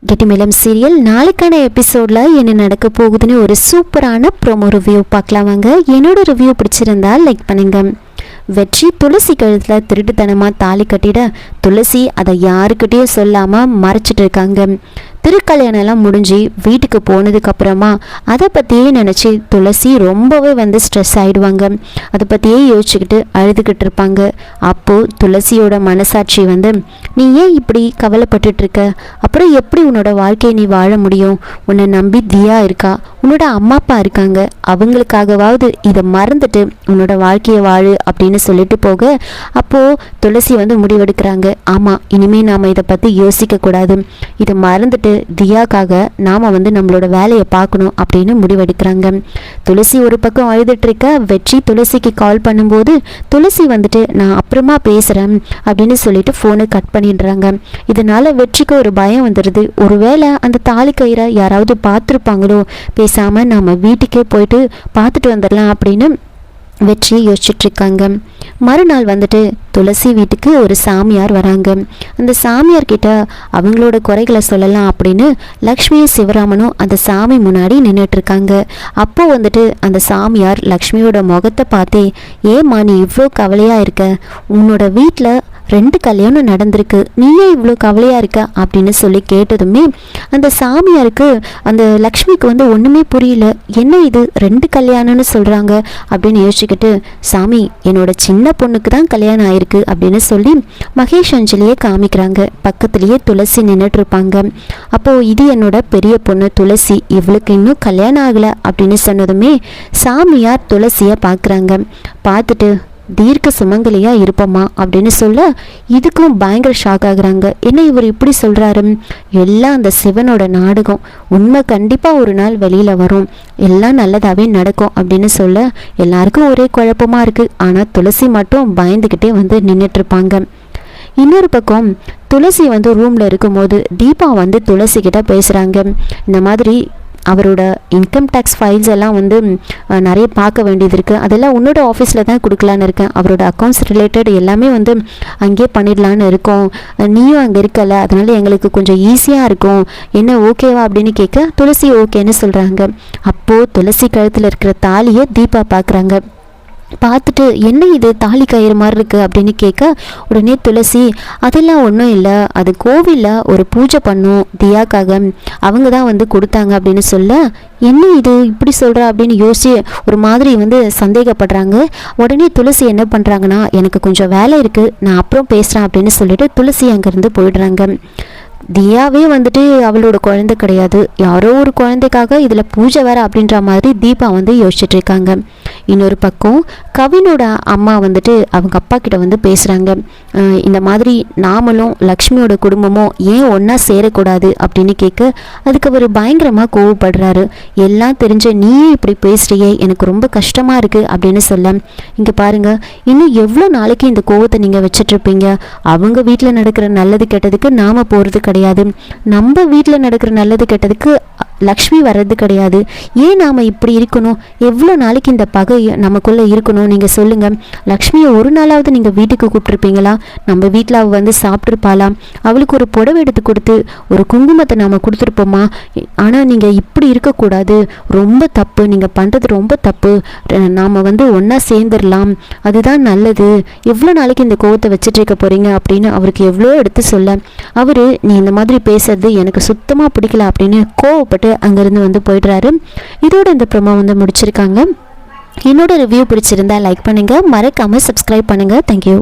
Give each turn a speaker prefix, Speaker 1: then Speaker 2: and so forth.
Speaker 1: கெட்டிமேளம் serial நாளைக்கான எபிசோட்ல என்ன நடக்க போகுதுன்னு ஒரு சூப்பரான ப்ரோமோ ரிவ்யூ பார்க்கலாம் வாங்க. என்னோட ரிவ்யூ பிடிச்சிருந்தா லைக் பண்ணுங்க. வெற்றி துளசி கழுத்தில் திருட்டுத்தனமாக தாலி கட்டிட துளசி அதை யாருக்கிட்டேயும் சொல்லாமல் மறைச்சிட்டு இருக்காங்க. திருக்கல்யாணம்லாம் முடிஞ்சு வீட்டுக்கு போனதுக்கப்புறமா அதை பற்றியே நினச்சி துளசி ரொம்பவே ஸ்ட்ரெஸ் ஆகிடுவாங்க. அதை பற்றியே யோசிச்சுக்கிட்டு அழுதுகிட்டு இருப்பாங்க. அப்போது துளசியோட மனசாட்சி நீ ஏன் இப்படி கவலைப்பட்டுட்ருக்க, அப்புறம் எப்படி உன்னோட வாழ்க்கையை நீ வாழ முடியும், உன்னை நம்பி தியா இருக்கா, உன்னோட அம்மா அப்பா இருக்காங்க, அவங்களுக்காகவாவது இதை மறந்துட்டு உன்னோட வாழ்க்கையை வாழு அப்படின்னு சொல்லிட்டு போக, அப்போது துளசி முடிவெடுக்கிறாங்க. ஆமாம், இனிமேல் நாம் இதை பற்றி யோசிக்கக்கூடாது, இதை மறந்துட்டு தியாக்காக நாம் நம்மளோட வேலையை பார்க்கணும் அப்படின்னு முடிவெடுக்கிறாங்க. துளசி ஒரு பக்கம் அழுதுட்டு இருக்க, வெற்றி துளசிக்கு கால் பண்ணும்போது துளசி நான் அப்புறமா பேசுகிறேன் அப்படின்னு சொல்லிட்டு ஃபோனை கட் பண்ணிடுறாங்க. இதனால வெற்றிக்கு ஒரு பயம் வந்துடுது. ஒருவேளை அந்த தாலி கயிறை யாராவது பார்த்துருப்பாங்களோ, பேசாமல் நாம் வீட்டுக்கே போயிட்டு பார்த்துட்டு வந்துடலாம் அப்படின்னு வெற்றியை யோசிச்சுட்ருக்காங்க. மறுநாள் துளசி வீட்டுக்கு ஒரு சாமியார் வராங்க. அந்த சாமியார் கிட்ட அவங்களோட குறைகளை சொல்லலாம் அப்படின்னு லக்ஷ்மியும் சிவராமனும் அந்த சாமி முன்னாடி நின்றுட்டுருக்காங்க. அப்போ அந்த சாமியார் லக்ஷ்மியோட முகத்தை பார்த்தே, ஏம்மா நீ இவ்வளோ கவலையாக இருக்க, உன்னோட வீட்டில் 2 கல்யாணம் நடந்திருக்கு, நீயே இவ்வளோ கவலையாக இருக்க அப்படின்னு சொல்லி கேட்டதுமே அந்த சாமியாருக்கு அந்த லக்ஷ்மிக்கு ஒன்றுமே புரியல. என்ன இது 2 கல்யாணம்னு சொல்கிறாங்க அப்படின்னு யோசிச்சுக்கிட்டு, சாமி என்னோட சின்ன பொண்ணுக்கு தான் கல்யாணம் ஆயிருக்கு அப்படின்னு சொல்லி மகேஷ் அஞ்சலியே காமிக்கிறாங்க. பக்கத்துலேயே துளசி நின்றுட்டு இருப்பாங்க. அப்போது இது என்னோட பெரிய பொண்ணு துளசி, இவளுக்கு இன்னும் கல்யாணம் ஆகலை அப்படின்னு சொன்னதுமே சாமியார் துளசியை பார்க்குறாங்க. பார்த்துட்டு தீர்க்க சுமங்கலியா இருப்போமா அப்படின்னு சொல்ல, இதுக்கும் பயங்கர ஷாக் ஆகுறாங்க. என்ன இவர் இப்படி சொல்றாரு, எல்லாம் அந்த சிவனோட நாடகம், உண்மை கண்டிப்பா ஒரு நாள் வெளியில வரும், எல்லாம் நல்லதாவே நடக்கும் அப்படின்னு சொல்ல எல்லாருக்கும் ஒரே குழப்பமா இருக்கு. ஆனா துளசி மட்டும் பயந்துகிட்டே நின்றுட்டு இருப்பாங்க. இன்னொரு பக்கம் துளசி ரூம்ல இருக்கும்போது தீபா துளசி கிட்ட பேசுறாங்க. இந்த மாதிரி அவரோட இன்கம் டேக்ஸ் ஃபைல்ஸ் எல்லாம் நிறைய பார்க்க வேண்டியது இருக்குது, அதெல்லாம் உன்னோட ஆஃபீஸில் தான் கொடுக்கலான்னு இருக்கேன், அவரோட அக்கௌண்ட்ஸ் ரிலேட்டட் எல்லாமே அங்கேயே பண்ணிடலான்னு இருக்கோம், நீயும் அங்கே இருக்கல, அதனால எங்களுக்கு கொஞ்சம் ஈஸியாக இருக்கும், என்ன ஓகேவா அப்படின்னு கேட்க துளசி ஓகேன்னு சொல்கிறாங்க. அப்போது துளசி கழுத்தில் இருக்கிற தாலியை தீபா பார்க்குறாங்க. பார்த்துட்டு என்ன இது தாலி கயிறு மாதிரி இருக்குது அப்படின்னு கேட்க, உடனே துளசி அதெல்லாம் ஒன்றும் இல்லை, அது கோவிலில் ஒரு பூஜை பண்ணும் தியாக்காக, அவங்க தான் கொடுத்தாங்க அப்படின்னு சொல்ல, என்ன இது இப்படி சொல்கிற அப்படின்னு யோசிச்சு ஒரு மாதிரி சந்தேகப்படுறாங்க. உடனே துளசி என்ன பண்ணுறாங்கன்னா, எனக்கு கொஞ்சம் வேலை இருக்குது, நான் அப்புறம் பேசுகிறேன் அப்படின்னு சொல்லிட்டு துளசி அங்கேருந்து போயிடுறாங்க. தியாவே அவளோட குழந்தை கிடையாது, யாரோ ஒரு குழந்தைக்காக இதில் பூஜை வேற அப்படின்ற மாதிரி தீபா யோசிச்சுட்டு இருக்காங்க. இன்னொரு பக்கம் கவினோட அம்மா அவங்க அப்பா கிட்ட பேசுகிறாங்க. இந்த மாதிரி நாமளும் லக்ஷ்மியோட குடும்பமும் ஏன் ஒன்றா சேரக்கூடாது அப்படின்னு கேட்க, அதுக்கு அவர் பயங்கரமாக கோவப்படுறாரு. எல்லாம் தெரிஞ்ச நீயே இப்படி பேசுகிறியே, எனக்கு ரொம்ப கஷ்டமாக இருக்குது அப்படின்னு சொல்ல, இங்கே பாருங்கள், இன்னும் எவ்வளோ நாளைக்கு இந்த கோவத்தை நீங்கள் வச்சிட்ருப்பீங்க, அவங்க வீட்டில் நடக்கிற நல்லது கெட்டதுக்கு நாம் போகிறது கிடையாது, நம்ம வீட்டில் நடக்கிற நல்லது கெட்டதுக்கு லக்ஷ்மி வர்றது கிடையாது, ஏன் நாம் இப்படி இருக்கணும், எவ்வளோ நாளைக்கு இந்த பகை நமக்குள்ளே இருக்கணும், நீங்கள் சொல்லுங்கள், லக்ஷ்மியை ஒரு நாளாவது நீங்கள் வீட்டுக்கு கூப்பிட்ருப்பீங்களா, நம்ம வீட்டில் அவள் சாப்பிட்ருப்பாளா, அவளுக்கு ஒரு புடவை எடுத்து கொடுத்து ஒரு குங்குமத்தை நாம் கொடுத்துருப்போமா, ஆனால் நீங்கள் இப்படி இருக்கக்கூடாது, ரொம்ப தப்பு, நீங்கள் பண்ணுறது ரொம்ப தப்பு, நாம் ஒன்றா சேர்ந்துடலாம், அதுதான் நல்லது, எவ்வளோ நாளைக்கு இந்த கோவத்தை வச்சுட்டு இருக்க போகிறீங்க அப்படின்னு அவருக்கு எவ்வளோ எடுத்து சொல்ல, அவர் நீ இந்த மாதிரி பேசுறது எனக்கு சுத்தமாக பிடிக்கல அப்படின்னு கோவப்பட்டு அங்கிருந்து போயிடுறாரு. இதோட இந்த ப்ரோமோ முடிச்சிருக்காங்க. என்னோட ரிவ்யூ பிடிச்சிருந்தா லைக் பண்ணுங்க, மறக்காம சப்ஸ்கிரைப் பண்ணுங்க. தேங்க்யூ.